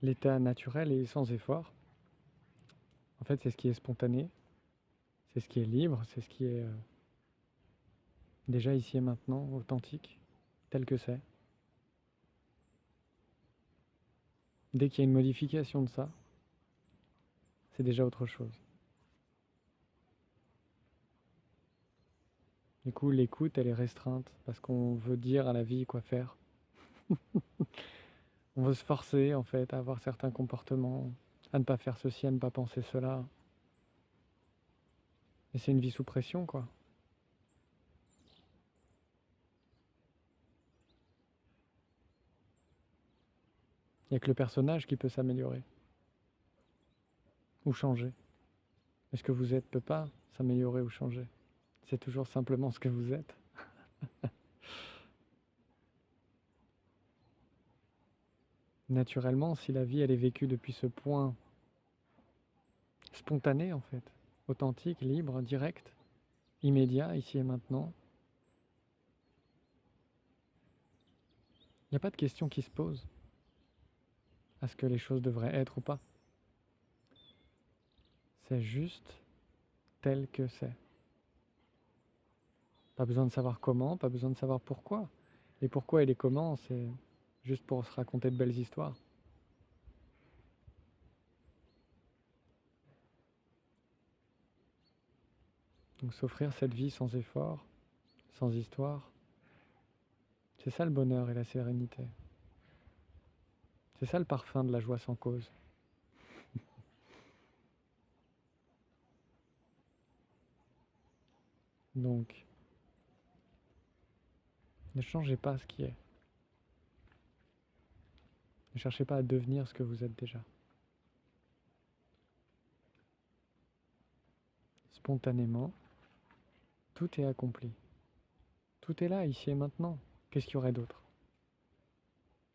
L'état naturel et sans effort, en fait, c'est ce qui est spontané, c'est ce qui est libre, c'est ce qui est déjà ici et maintenant, authentique, tel que c'est. Dès qu'il y a une modification de ça, c'est déjà autre chose. Du coup, l'écoute, elle est restreinte parce qu'on veut dire à la vie quoi faire. On veut se forcer, en fait, à avoir certains comportements, à ne pas faire ceci, à ne pas penser cela. Et c'est une vie sous pression, quoi. Il n'y a que le personnage qui peut s'améliorer ou changer. Mais ce que vous êtes ne peut pas s'améliorer ou changer. C'est toujours simplement ce que vous êtes. Naturellement, si la vie elle est vécue depuis ce point spontané en fait, authentique, libre, direct, immédiat, ici et maintenant, il n'y a pas de question qui se pose à ce que les choses devraient être ou pas. C'est juste tel que c'est. Pas besoin de savoir comment, pas besoin de savoir pourquoi. Les pourquoi et les comment, c'est juste pour se raconter de belles histoires. Donc s'offrir cette vie sans effort, sans histoire, c'est ça le bonheur et la sérénité. C'est ça le parfum de la joie sans cause. Donc, ne changez pas ce qui est. Ne cherchez pas à devenir ce que vous êtes déjà. Spontanément, tout est accompli. Tout est là, ici et maintenant. Qu'est-ce qu'il y aurait d'autre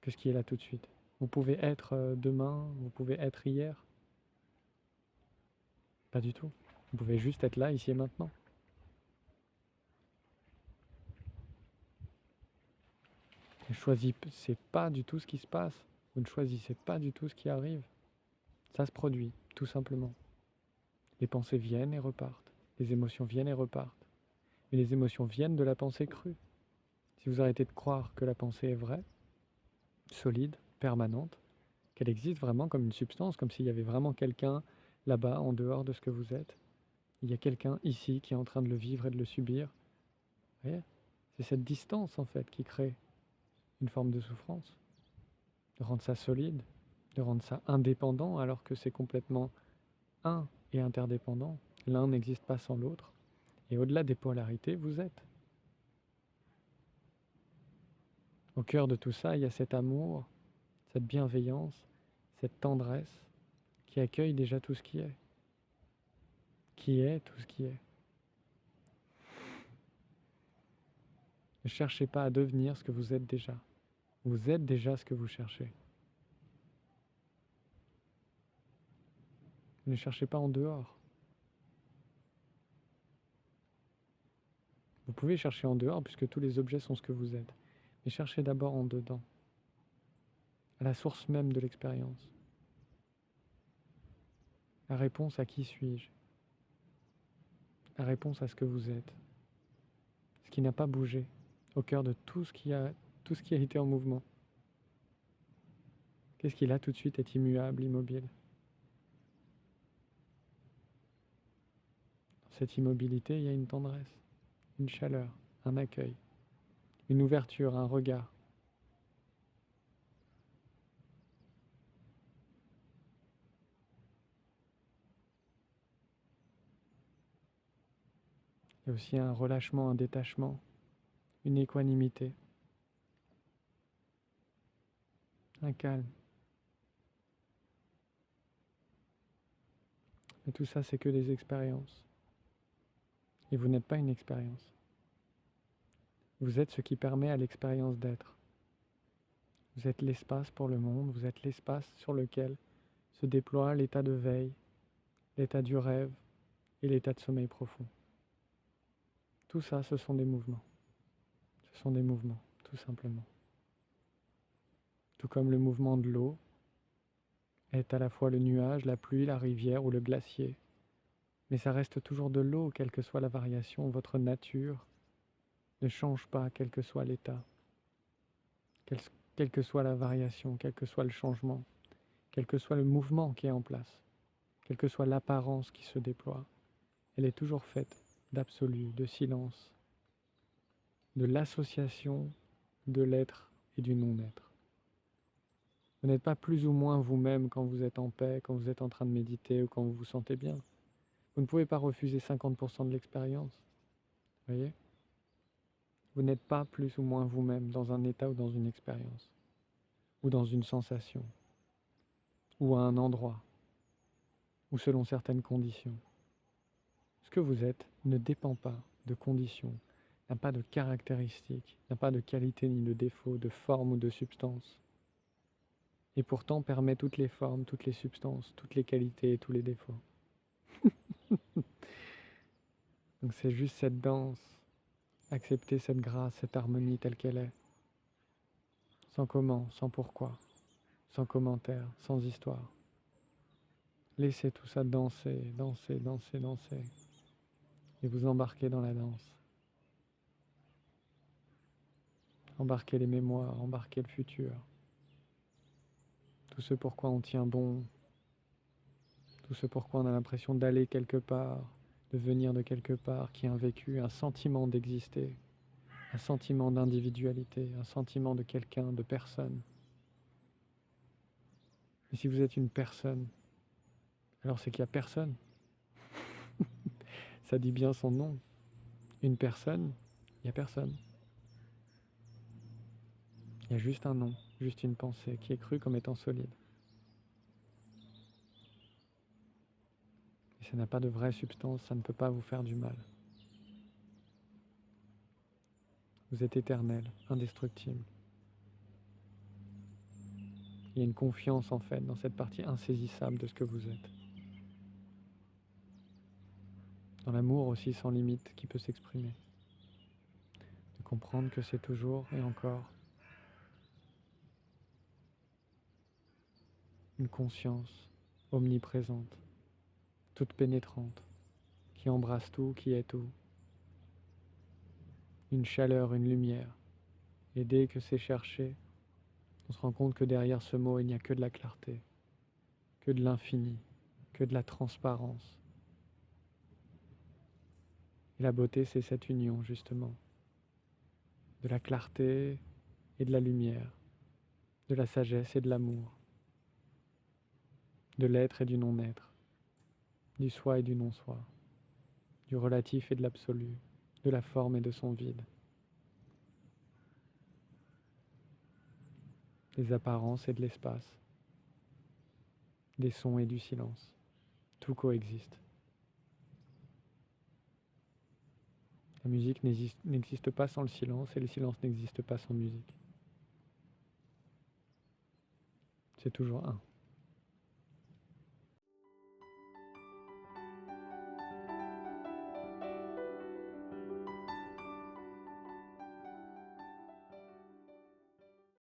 que ce qui est là tout de suite? Vous pouvez être demain, vous pouvez être hier. Pas du tout. Vous pouvez juste être là, ici et maintenant. Ne choisissez pas du tout ce qui se passe. Vous ne choisissez pas du tout ce qui arrive. Ça se produit, tout simplement. Les pensées viennent et repartent. Les émotions viennent et repartent. Mais les émotions viennent de la pensée crue. Si vous arrêtez de croire que la pensée est vraie, solide, permanente, qu'elle existe vraiment comme une substance, comme s'il y avait vraiment quelqu'un là-bas, en dehors de ce que vous êtes, il y a quelqu'un ici qui est en train de le vivre et de le subir. Vous voyez? C'est cette distance, en fait, qui crée une forme de souffrance. De rendre ça solide, de rendre ça indépendant, alors que c'est complètement un et interdépendant. L'un n'existe pas sans l'autre. Et au-delà des polarités, vous êtes. Au cœur de tout ça, il y a cet amour, cette bienveillance, cette tendresse qui accueille déjà tout ce qui est tout ce qui est. Ne cherchez pas à devenir ce que vous êtes déjà. Vous êtes déjà ce que vous cherchez. Ne cherchez pas en dehors. Vous pouvez chercher en dehors puisque tous les objets sont ce que vous êtes. Mais cherchez d'abord en dedans, à la source même de l'expérience. La réponse à qui suis-je? La réponse à ce que vous êtes. Ce qui n'a pas bougé, au cœur de tout ce qui a été en mouvement. Qu'est-ce qui là tout de suite est immuable, immobile? Dans cette immobilité, il y a une tendresse, une chaleur, un accueil, une ouverture, un regard. Il y a aussi un relâchement, un détachement, une équanimité, un calme. Mais tout ça, c'est que des expériences. Et vous n'êtes pas une expérience. Vous êtes ce qui permet à l'expérience d'être. Vous êtes l'espace pour le monde, vous êtes l'espace sur lequel se déploie l'état de veille, l'état du rêve et l'état de sommeil profond. Tout ça, ce sont des mouvements. Ce sont des mouvements, tout simplement. Tout comme le mouvement de l'eau, est à la fois le nuage, la pluie, la rivière ou le glacier. Mais ça reste toujours de l'eau, quelle que soit la variation. Votre nature ne change pas, quel que soit l'état, quelle que soit la variation, quel que soit le changement, quel que soit le mouvement qui est en place, quelle que soit l'apparence qui se déploie. Elle est toujours faite d'absolu, de silence, de l'association de l'être et du non-être. Vous n'êtes pas plus ou moins vous-même quand vous êtes en paix, quand vous êtes en train de méditer ou quand vous vous sentez bien. Vous ne pouvez pas refuser 50% de l'expérience. Voyez ? Vous n'êtes pas plus ou moins vous-même dans un état ou dans une expérience, ou dans une sensation, ou à un endroit, ou selon certaines conditions. Ce que vous êtes ne dépend pas de conditions, n'a pas de caractéristiques, n'a pas de qualité ni de défaut, de forme ou de substance. Et pourtant permet toutes les formes, toutes les substances, toutes les qualités et tous les défauts. Donc c'est juste cette danse, accepter cette grâce, cette harmonie telle qu'elle est, sans comment, sans pourquoi, sans commentaire, sans histoire. Laissez tout ça danser, danser, danser, danser, et vous embarquez dans la danse. Embarquez les mémoires, embarquez le futur, tout ce pourquoi on tient bon, tout ce pourquoi on a l'impression d'aller quelque part, de venir de quelque part, qui a un vécu, un sentiment d'exister, un sentiment d'individualité, un sentiment de quelqu'un, de personne. Et si vous êtes une personne, alors c'est qu'il n'y a personne. Ça dit bien son nom. Une personne, il n'y a personne. Il y a juste un nom, juste une pensée qui est crue comme étant solide. Et ça n'a pas de vraie substance, ça ne peut pas vous faire du mal. Vous êtes éternel, indestructible. Il y a une confiance en fait dans cette partie insaisissable de ce que vous êtes. Dans l'amour aussi sans limite qui peut s'exprimer. De comprendre que c'est toujours et encore une conscience omniprésente, toute pénétrante, qui embrasse tout, qui est tout. Une chaleur, une lumière. Et dès que c'est cherché, on se rend compte que derrière ce mot, il n'y a que de la clarté, que de l'infini, que de la transparence. Et la beauté, c'est cette union, justement, de la clarté et de la lumière, de la sagesse et de l'amour, de l'être et du non-être, du soi et du non-soi, du relatif et de l'absolu, de la forme et de son vide, des apparences et de l'espace, des sons et du silence. Tout coexiste. La musique n'existe pas sans le silence et le silence n'existe pas sans musique. C'est toujours un.